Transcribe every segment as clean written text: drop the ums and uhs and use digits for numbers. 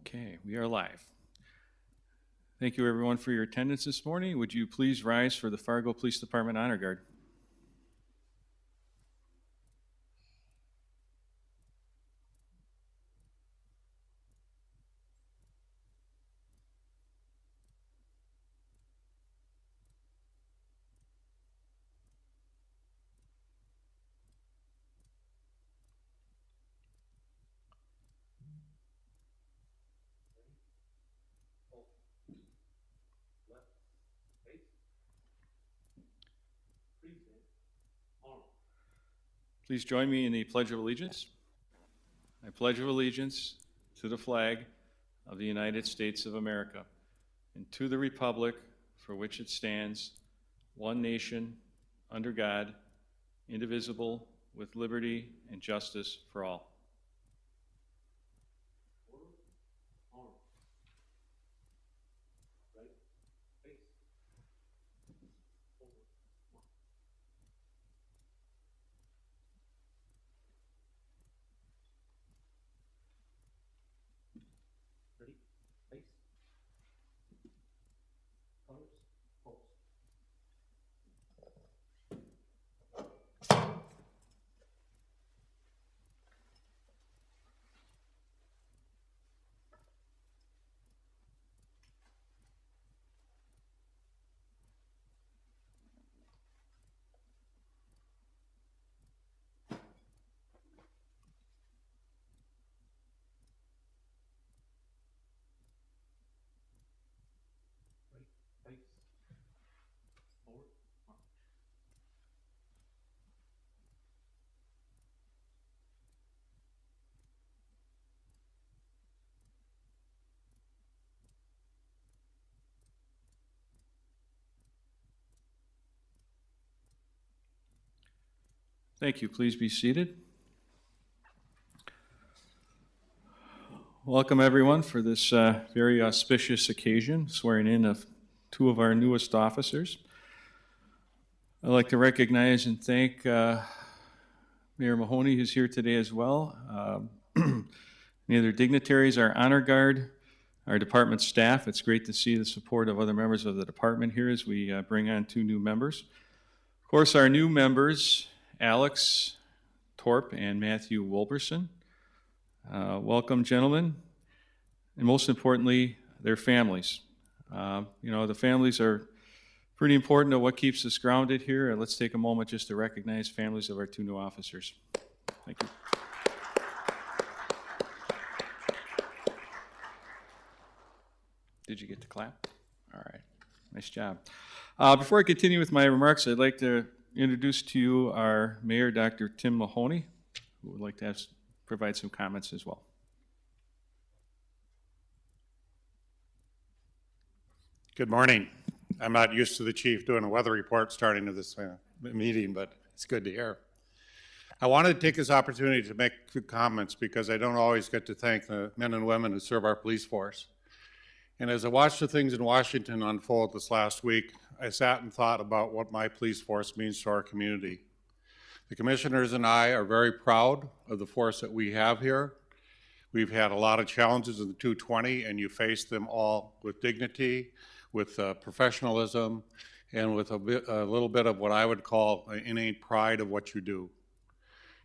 Okay, we are live. Thank you everyone for your attendance this morning. Would you please rise for the Fargo Police Department Honor Guard? Please join me in the Pledge of Allegiance. I pledge of allegiance to the flag of the United States of America and to the republic for which it stands, one nation, under God, indivisible, with liberty and justice for all. Thank you. Please be seated. Welcome everyone for this very auspicious occasion, swearing in of two of our newest officers. I'd like to recognize and thank Mayor Mahoney, who's here today as well. Any other dignitaries, our honor guard, our department staff. It's great to see the support of other members of the department here as we bring on two new members. Of course, our new members, Alex Torp and Matthew Wilberson. Welcome, gentlemen, and most importantly, their families. The families are pretty important to what keeps us grounded here. Let's take a moment just to recognize families of our two new officers. Thank you. Did you get to clap? All right, nice job. Before I continue with my remarks, I'd like to introduce to you our Mayor, Dr. Tim Mahoney, who would like to provide some comments as well. Good morning. I'm not used to the chief doing a weather report starting to this meeting, but it's good to hear. I wanted to take this opportunity to make a few comments because I don't always get to thank the men and women who serve our police force. And as I watched the things in Washington unfold this last week, I sat and thought about what my police force means to our community. The commissioners and I are very proud of the force that we have here. We've had a lot of challenges in the 220, and you face them all with dignity, with professionalism, and with a little bit of what I would call an innate pride of what you do.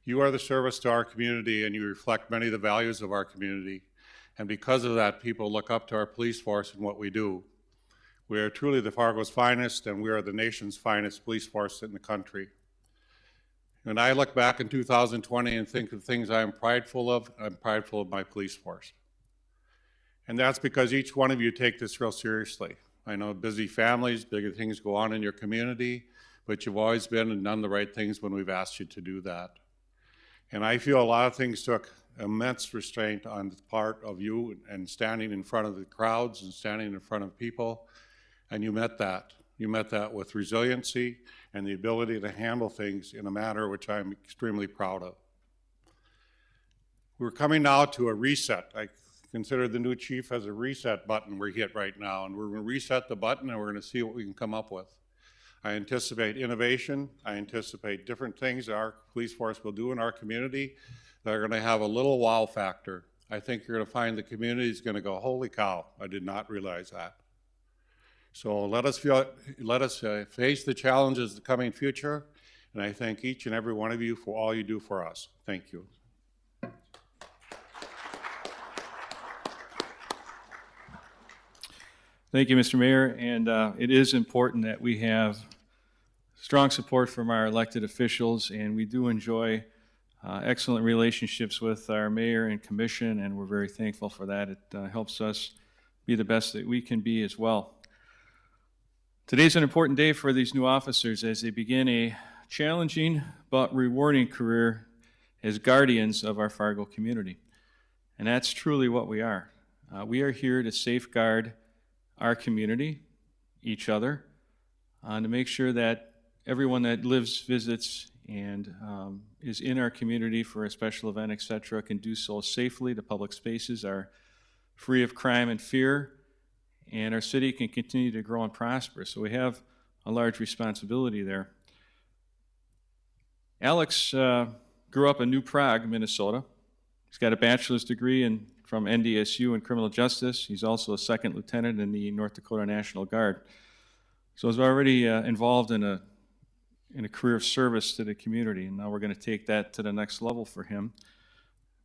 You are the service to our community, and you reflect many of the values of our community. And because of that, people look up to our police force and what we do. We are truly the Fargo's finest, and we are the nation's finest police force in the country. When I look back in 2020 and think of things I'm prideful of my police force. And that's because each one of you take this real seriously. I know busy families, bigger things go on in your community, but you've always been and done the right things when we've asked you to do that. And I feel a lot of things took immense restraint on the part of you and standing in front of the crowds and standing in front of people, and you met that. You met that with resiliency and the ability to handle things in a manner which I'm extremely proud of. We're coming now to a reset. I consider the new chief as a reset button we're hit right now, and we're going to reset the button and we're going to see what we can come up with. I anticipate innovation. I anticipate different things that our police force will do in our community that are going to have a little wow factor. I think you're going to find the community is going to go, holy cow, I did not realize that. So let us face the challenges of the coming future, and I thank each and every one of you for all you do for us. Thank you. Thank you, Mr. Mayor, and it is important that we have strong support from our elected officials, and we do enjoy excellent relationships with our mayor and commission, and we're very thankful for that. It helps us be the best that we can be as well. Today's an important day for these new officers as they begin a challenging but rewarding career as guardians of our Fargo community. And that's truly what we are. We are here to safeguard our community, each other, to make sure that everyone that lives, visits, and is in our community for a special event, etc., can do so safely. The public spaces are free of crime and fear, and our city can continue to grow and prosper. So we have a large responsibility there. Alex grew up in New Prague, Minnesota. He's got a bachelor's degree from NDSU in criminal justice. He's also a second lieutenant in the North Dakota National Guard. So he's already involved in a career of service to the community, and now we're going to take that to the next level for him.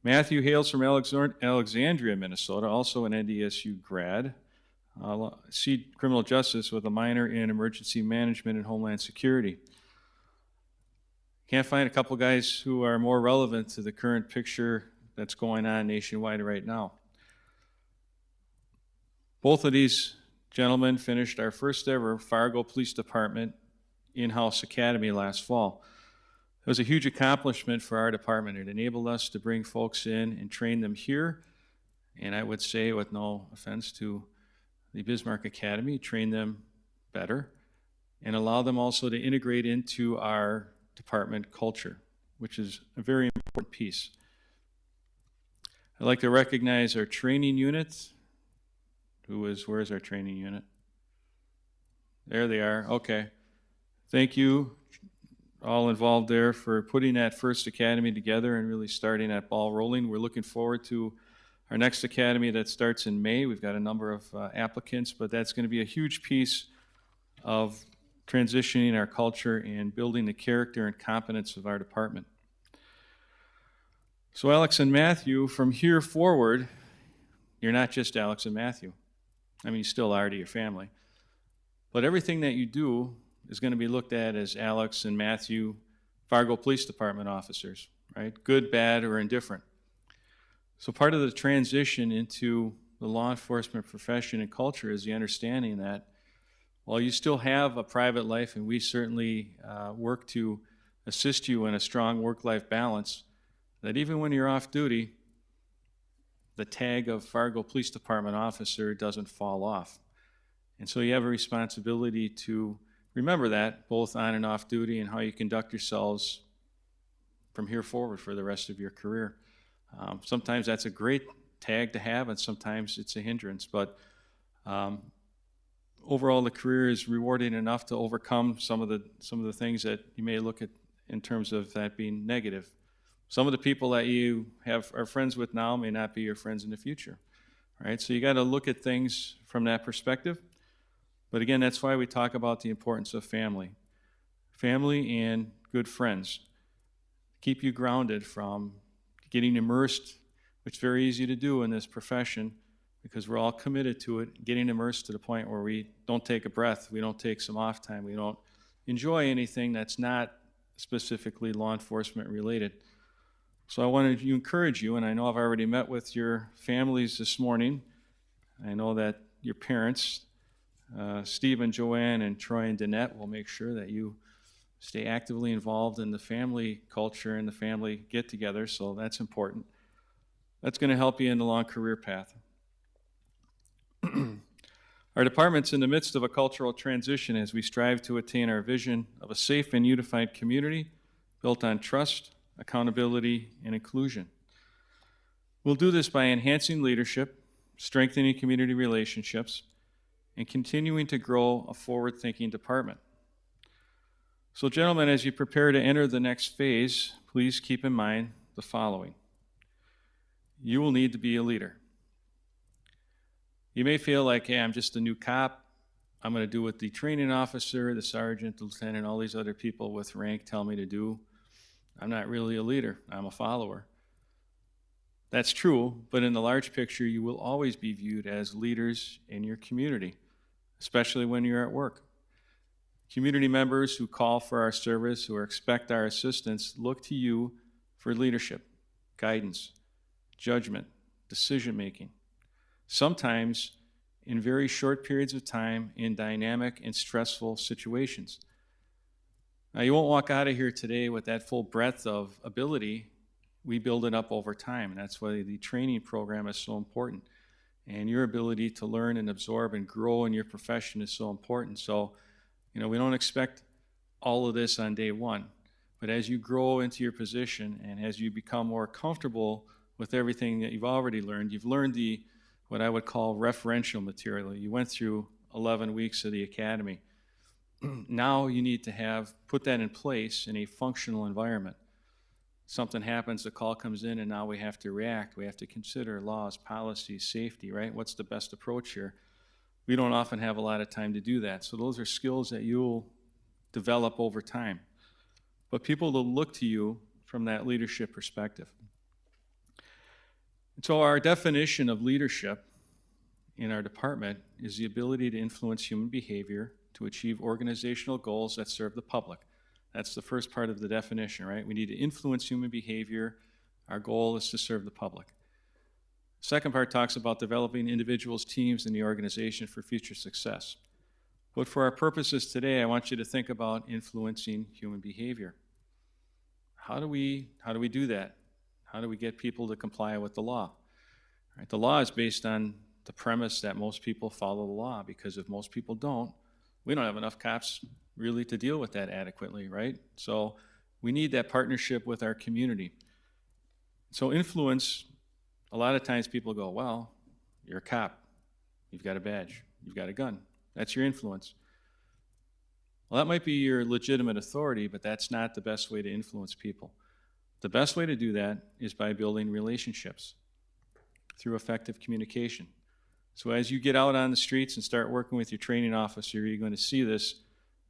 Matthew hails from Alexandria, Minnesota, also an NDSU grad. Criminal justice with a minor in emergency management and homeland security. Can't find a couple guys who are more relevant to the current picture that's going on nationwide right now. Both of these gentlemen finished our first ever Fargo Police Department in-house academy last fall. It was a huge accomplishment for our department. It enabled us to bring folks in and train them here, and I would say, with no offense to the Bismarck Academy, train them better and allow them also to integrate into our department culture, which is a very important piece. I'd like to recognize our training unit. Where's our training unit? There they are, okay. Thank you, all involved there, for putting that first academy together and really starting that ball rolling. We're looking forward to our next academy that starts in May. We've got a number of applicants, but that's going to be a huge piece of transitioning our culture and building the character and competence of our department. So Alex and Matthew, from here forward, you're not just Alex and Matthew. I mean, you still are to your family. But everything that you do is going to be looked at as Alex and Matthew, Fargo Police Department officers, right? Good, bad, or indifferent. So part of the transition into the law enforcement profession and culture is the understanding that while you still have a private life, and we certainly work to assist you in a strong work-life balance, that even when you're off duty, the tag of Fargo Police Department officer doesn't fall off. And so you have a responsibility to remember that, both on and off duty, and how you conduct yourselves from here forward for the rest of your career. Sometimes that's a great tag to have, and sometimes it's a hindrance, but overall the career is rewarding enough to overcome some of the things that you may look at in terms of that being negative. Some of the people that you are friends with now may not be your friends in the future, right? So you got to look at things from that perspective. But again, that's why we talk about the importance of family. Family and good friends keep you grounded from getting immersed, which is very easy to do in this profession because we're all committed to it, getting immersed to the point where we don't take a breath, we don't take some off time, we don't enjoy anything that's not specifically law enforcement related. So I wanted to encourage you, and I know I've already met with your families this morning. I know that your parents, Steve and Joanne and Troy and Danette, will make sure that you stay actively involved in the family culture and the family get-together, so that's important. That's going to help you in the long career path. Our department's in the midst of a cultural transition as we strive to attain our vision of a safe and unified community built on trust, accountability, and inclusion. We'll do this by enhancing leadership, strengthening community relationships, and continuing to grow a forward-thinking department. So, gentlemen, as you prepare to enter the next phase, please keep in mind the following. you will need to be a leader. You may feel like, hey, I'm just a new cop. I'm going to do what the training officer, the sergeant, the lieutenant, all these other people with rank tell me to do. I'm not really a leader. I'm a follower. That's true, but in the large picture, you will always be viewed as leaders in your community, especially when you're at work. Community members who call for our service, who expect our assistance, look to you for leadership, guidance, judgment, decision-making. Sometimes in very short periods of time in dynamic and stressful situations. Now, you won't walk out of here today with that full breadth of ability. We build it up over time, and that's why the training program is so important. And your ability to learn and absorb and grow in your profession is so important. So, we don't expect all of this on day one, but as you grow into your position and as you become more comfortable with everything that you've already learned, you've learned what I would call referential material. You went through 11 weeks of the academy. Now you need to put that in place in a functional environment. Something happens, the call comes in, and now we have to react. We have to consider laws, policies, safety, right? What's the best approach here? We don't often have a lot of time to do that. So those are skills that you'll develop over time. But people will look to you from that leadership perspective. And so our definition of leadership in our department is the ability to influence human behavior to achieve organizational goals that serve the public. That's the first part of the definition, right? We need to influence human behavior. Our goal is to serve the public. Second part talks about developing individuals, teams, in the organization for future success. But for our purposes today, I want you to think about influencing human behavior. How do we do that? How do we get people to comply with the law? Right? The law is based on the premise that most people follow the law, because if most people don't, we don't have enough cops really to deal with that adequately, right? So we need that partnership with our community. So influence, a lot of times people go, well, you're a cop, you've got a badge, you've got a gun. That's your influence. Well, that might be your legitimate authority, but that's not the best way to influence people. The best way to do that is by building relationships through effective communication. So as you get out on the streets and start working with your training officer, you're going to see this,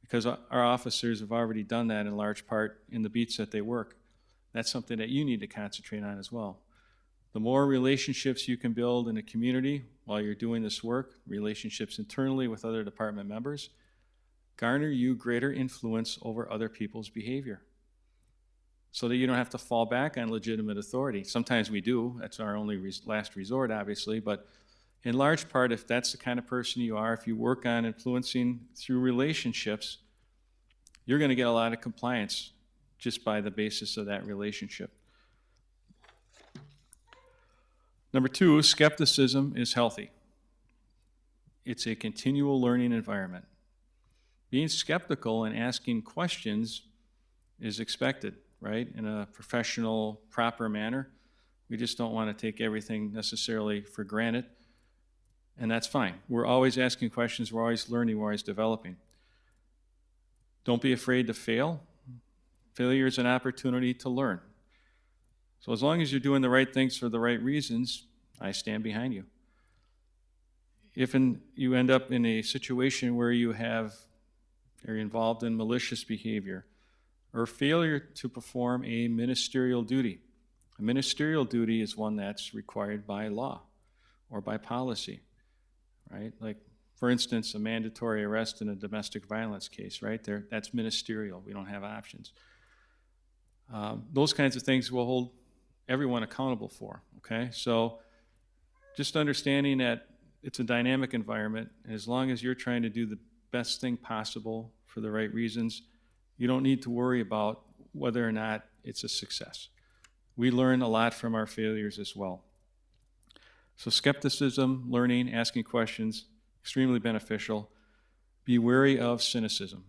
because our officers have already done that in large part in the beats that they work. That's something that you need to concentrate on as well. The more relationships you can build in a community while you're doing this work, relationships internally with other department members, garner you greater influence over other people's behavior, so that you don't have to fall back on legitimate authority. Sometimes we do. That's our only last resort, obviously. But in large part, if that's the kind of person you are, if you work on influencing through relationships, you're going to get a lot of compliance just by the basis of that relationship. Number two, skepticism is healthy. It's a continual learning environment. Being skeptical and asking questions is expected, right? In a professional, proper manner. We just don't want to take everything necessarily for granted, and that's fine. We're always asking questions, we're always learning, we're always developing. Don't be afraid to fail. Failure is an opportunity to learn. So as long as you're doing the right things for the right reasons, I stand behind you. If you end up in a situation where you're involved in malicious behavior or failure to perform a ministerial duty. A ministerial duty is one that's required by law or by policy, right? Like, for instance, a mandatory arrest in a domestic violence case, right? That's ministerial. We don't have options. Those kinds of things will hold everyone accountable for, okay? So just understanding that it's a dynamic environment, and as long as you're trying to do the best thing possible for the right reasons, you don't need to worry about whether or not it's a success. We learn a lot from our failures as well. So skepticism, learning, asking questions, extremely beneficial. Be wary of cynicism.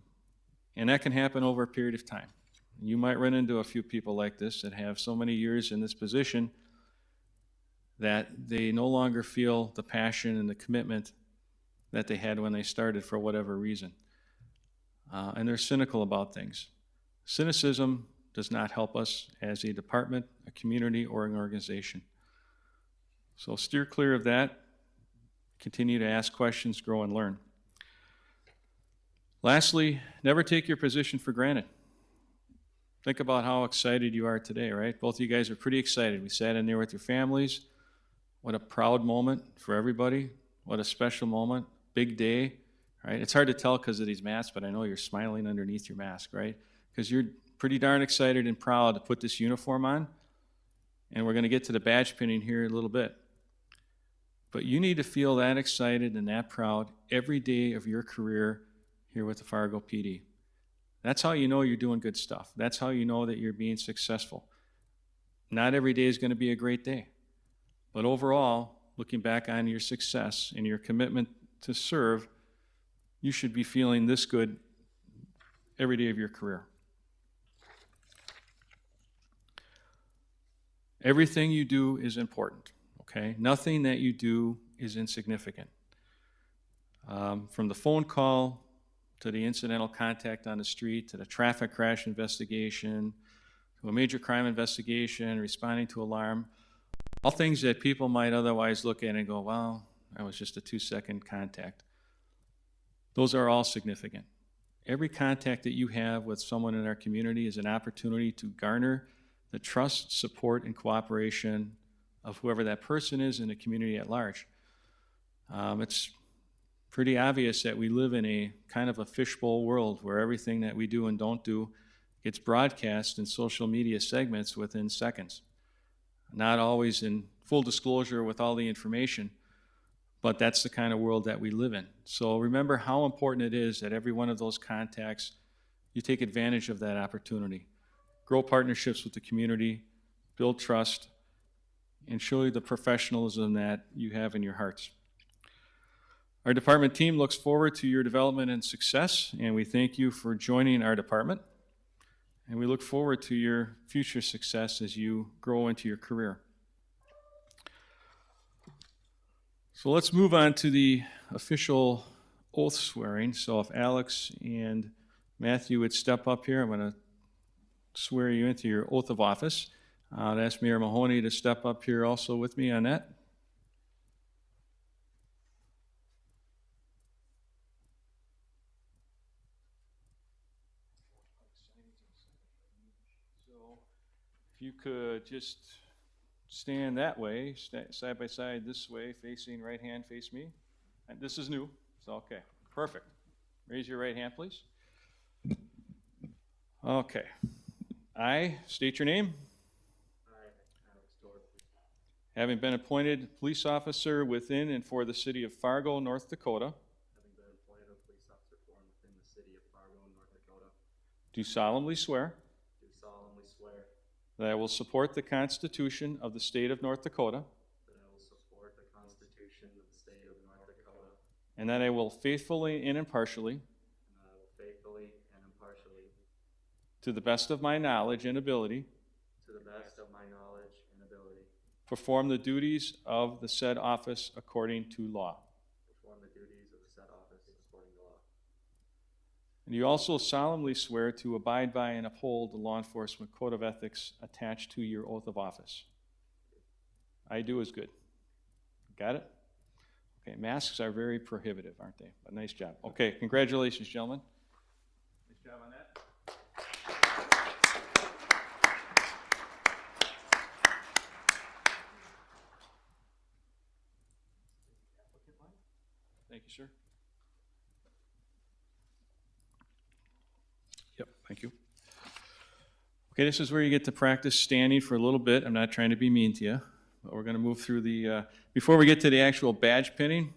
And that can happen over a period of time. You might run into a few people like this that have so many years in this position that they no longer feel the passion and the commitment that they had when they started for whatever reason. And they're cynical about things. Cynicism does not help us as a department, a community, or an organization. So steer clear of that. Continue to ask questions, grow, and learn. Lastly, never take your position for granted. Think about how excited you are today, right? Both of you guys are pretty excited. We sat in there with your families. What a proud moment for everybody. What a special moment. Big day, right? It's hard to tell because of these masks, but I know you're smiling underneath your mask, right? Because you're pretty darn excited and proud to put this uniform on. And we're going to get to the badge pinning here in a little bit. But you need to feel that excited and that proud every day of your career here with the Fargo PD. That's how you know you're doing good stuff. That's how you know that you're being successful. Not every day is going to be a great day. But overall, looking back on your success and your commitment to serve, you should be feeling this good every day of your career. Everything you do is important, okay? Nothing that you do is insignificant. From the phone call to the incidental contact on the street, to the traffic crash investigation, to a major crime investigation, responding to alarm, all things that people might otherwise look at and go, well, that was just a 2-second contact. Those are all significant. Every contact that you have with someone in our community is an opportunity to garner the trust, support, and cooperation of whoever that person is in the community at large. It's pretty obvious that we live in a kind of a fishbowl world where everything that we do and don't do gets broadcast in social media segments within seconds. Not always in full disclosure with all the information, but that's the kind of world that we live in. So remember how important it is that every one of those contacts, you take advantage of that opportunity. Grow partnerships with the community, build trust, and show you the professionalism that you have in your hearts. Our department team looks forward to your development and success, and we thank you for joining our department. And we look forward to your future success as you grow into your career. So let's move on to the official oath swearing. So if Alex and Matthew would step up here, I'm going to swear you into your oath of office. I'd ask Mayor Mahoney to step up here also with me on that. So if you could just stand that way, side by side this way, facing right hand, face me. And this is new, so okay, perfect. Raise your right hand, please. Okay. I state your name. Having been appointed police officer within and for the city of Fargo, North Dakota. Having been appointed a police officer for and within the city of Fargo, North Dakota. Do solemnly swear. Do solemnly swear. That I will support the Constitution of the state of North Dakota. That I will support the Constitution of the state of North Dakota. And that I will faithfully and impartially. And that I will faithfully and impartially. To the best of my knowledge and ability. To the best of my knowledge and ability. Perform the duties of the said office according to law. Perform the duties of the said office according to law. And you also solemnly swear to abide by and uphold the law enforcement code of ethics attached to your oath of office. I do is good. Got it? Okay, masks are very prohibitive, aren't they? But nice job. Okay, congratulations, gentlemen. Nice job on that. Thank you, sir. Yep, thank you. Okay, this is where you get to practice standing for a little bit. I'm not trying to be mean to you, but we're going to move through the, before we get to the actual badge pinning,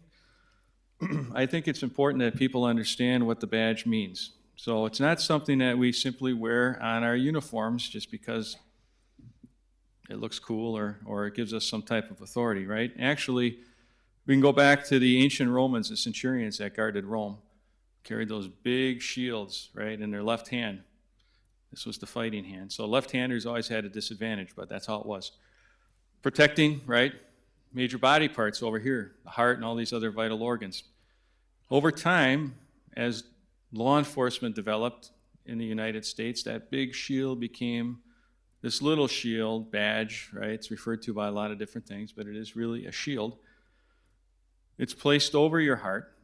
I think it's important that people understand what the badge means. So it's not something that we simply wear on our uniforms just because it looks cool or it gives us some type of authority, right? Actually, we can go back to the ancient Romans, the centurions that guarded Rome, carried those big shields, right, in their left hand. This was the fighting hand. So left-handers always had a disadvantage, but that's how it was. Protecting, right, major body parts over here, the heart and all these other vital organs. Over time, as law enforcement developed in the United States, that big shield became this little shield badge, right? It's referred to by a lot of different things, but it is really a shield. It's placed over your heart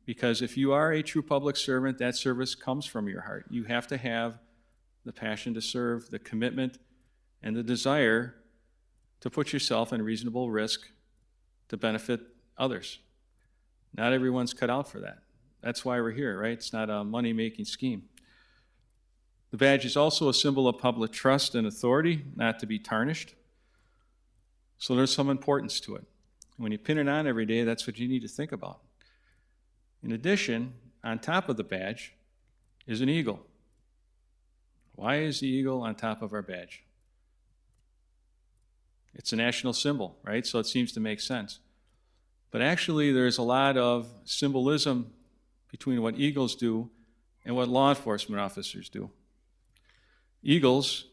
because if you are a true public servant, that service comes from your heart. You have to have the passion to serve, the commitment, and the desire to put yourself in reasonable risk to benefit others. Not everyone's cut out for that. That's why we're here, right? It's not a money-making scheme. The badge is also a symbol of public trust and authority, not to be tarnished. So there's some importance to it. When you pin it on every day, that's what you need to think about. In addition, on top of the badge is an eagle. Why is the eagle on top of our badge? It's a national symbol, right? So it seems to make sense. But actually, there's a lot of symbolism between what eagles do and what law enforcement officers do. Eagles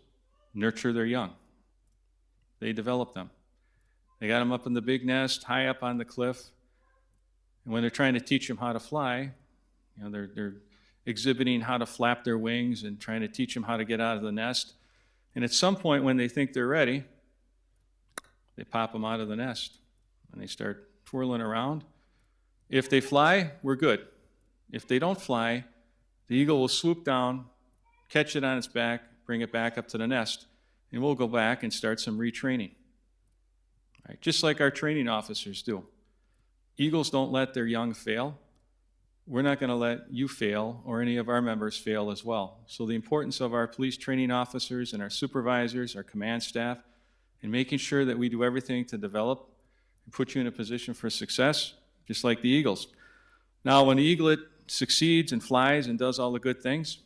nurture their young. They develop them. They got them up in the big nest, high up on the cliff. And when they're trying to teach them how to fly, they're exhibiting how to flap their wings and trying to teach them how to get out of the nest. And at some point, when they think they're ready, they pop them out of the nest and they start twirling around. If they fly, we're good. If they don't fly, the eagle will swoop down, catch it on its back, bring it back up to the nest, and we'll go back and start some retraining. Right? Just like our training officers do. Eagles don't let their young fail. We're not going to let you fail or any of our members fail as well. So the importance of our police training officers and our supervisors, our command staff, and making sure that we do everything to develop and put you in a position for success, just like the eagles. Now, when the eaglet succeeds and flies and does all the good things,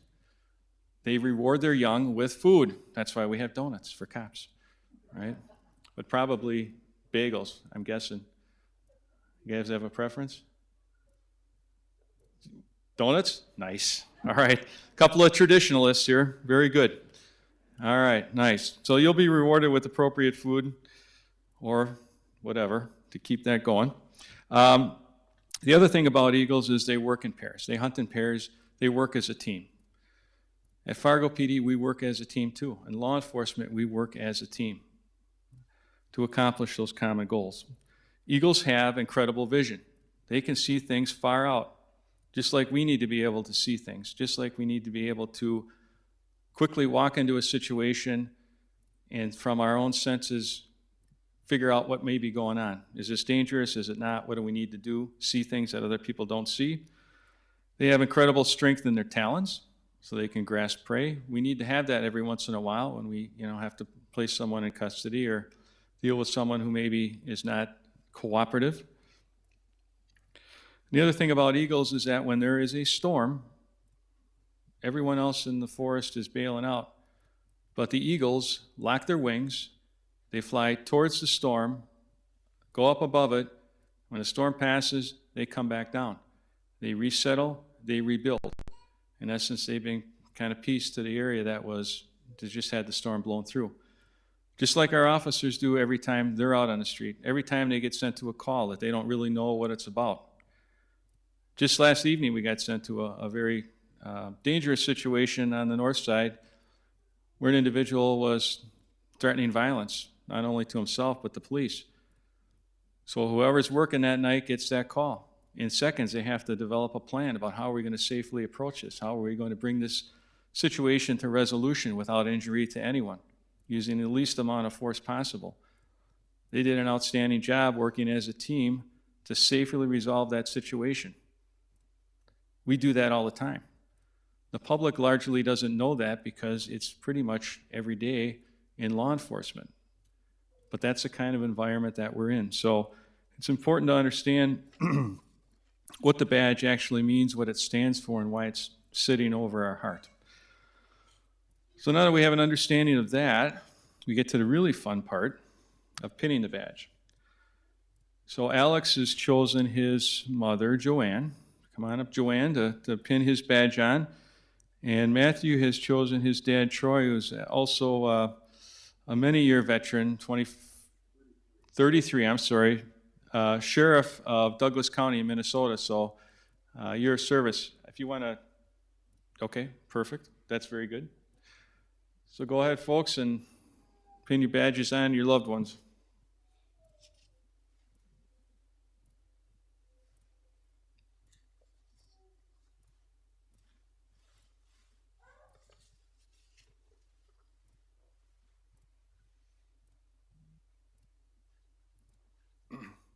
they reward their young with food. That's why we have donuts for cops, right? But probably bagels, I'm guessing. You guys have a preference? Donuts? Nice. All right. A couple of traditionalists here. Very good. All right, nice. So you'll be rewarded with appropriate food or whatever to keep that going. The other thing about eagles is they work in pairs. They hunt in pairs. They work as a team. At Fargo PD, we work as a team too. In law enforcement, we work as a team to accomplish those common goals. Eagles have incredible vision. They can see things far out, just like we need to be able to see things, just like we need to be able to quickly walk into a situation and from our own senses figure out what may be going on. Is this dangerous? Is it not? What do we need to do? See things that other people don't see. They have incredible strength in their talons, so they can grasp prey. We need to have that every once in a while when we have to place someone in custody or deal with someone who maybe is not cooperative. The other thing about eagles is that when there is a storm, everyone else in the forest is bailing out. But the eagles lock their wings, they fly towards the storm, go up above it. When the storm passes, they come back down. They resettle, they rebuild. In essence, they bring kind of peace to the area that just had the storm blown through. Just like our officers do every time they're out on the street, every time they get sent to a call that they don't really know what it's about. Just last evening, we got sent to a very dangerous situation on the north side where an individual was threatening violence, not only to himself, but the police. So whoever's working that night gets that call. In seconds, they have to develop a plan about how we're going to safely approach this. How are we going to bring this situation to resolution without injury to anyone, using the least amount of force possible. They did an outstanding job working as a team to safely resolve that situation. We do that all the time. The public largely doesn't know that because it's pretty much every day in law enforcement. But that's the kind of environment that we're in. So it's important to understand what the badge actually means, what it stands for, and why it's sitting over our heart. So now that we have an understanding of that, we get to the really fun part of pinning the badge. So Alex has chosen his mother, Joanne. Come on up, Joanne, to pin his badge on. And Matthew has chosen his dad, Troy, who's also a many-year veteran, 33, sheriff of Douglas County in Minnesota. So your service, if you want to, okay, perfect. That's very good. So go ahead, folks, and pin your badges on your loved ones.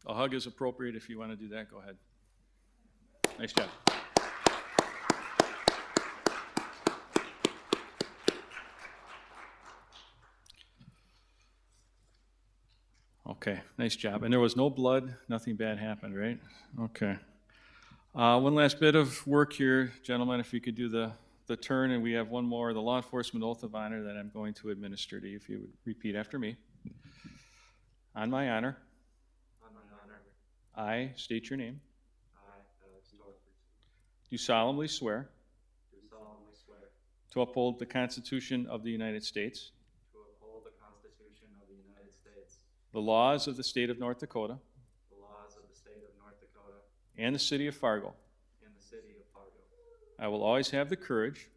A hug is appropriate if you want to do that. Go ahead. Nice job. Okay, nice job. And there was no blood, nothing bad happened, right? Okay. One last bit of work here, gentlemen, if you could do the turn, and we have one more, the law enforcement oath of honor that I'm going to administer to you, if you would repeat after me. On my honor, On my honor, I state your name, I, Alex Torp, do solemnly swear do solemnly swear to uphold the Constitution of the United States, to uphold the Constitution of the United States, the laws of the state of North Dakota, the laws of the state of North Dakota, and the city of Fargo. and the city of Fargo. I will always have the courage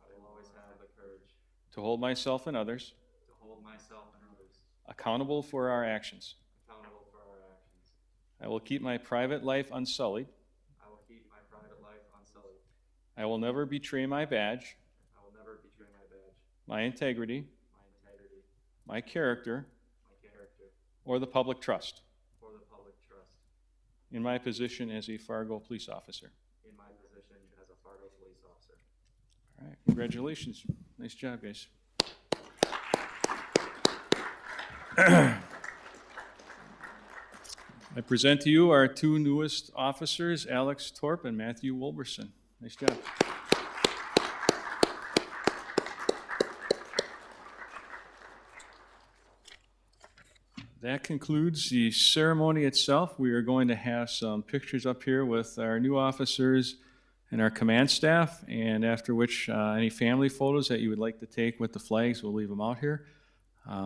I will always have the courage to hold myself and others to hold myself and others accountable for our actions. accountable for our actions. I will keep my private life unsullied. I will keep my private life unsullied. I will never betray my badge, I will never betray my badge, my integrity, my integrity, my character, my character, or the public trust or the public trust in my position as a Fargo police officer. in my position as a Fargo police officer. All right, congratulations. Nice job, guys. I present to you our two newest officers, Alex Torp and Matthew Wilberson. Nice job. That concludes the ceremony itself. We are going to have some pictures up here with our new officers and our command staff, and after which any family photos that you would like to take with the flags, we'll leave them out here.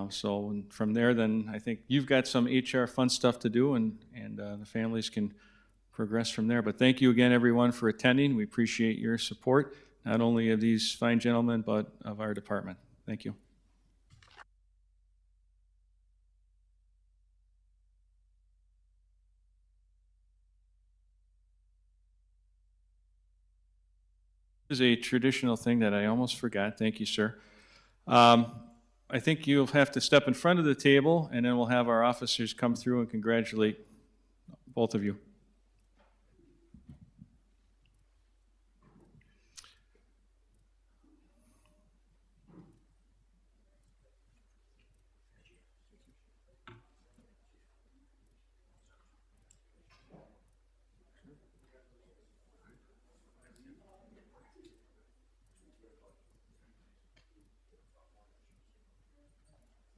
So from there, then I think you've got some HR fun stuff to do, and the families can progress from there. But thank you again, everyone, for attending. We appreciate your support, not only of these fine gentlemen, but of our department. Thank you. This is a traditional thing that I almost forgot. Thank you, sir. I think you'll have to step in front of the table, and then we'll have our officers come through and congratulate both of you.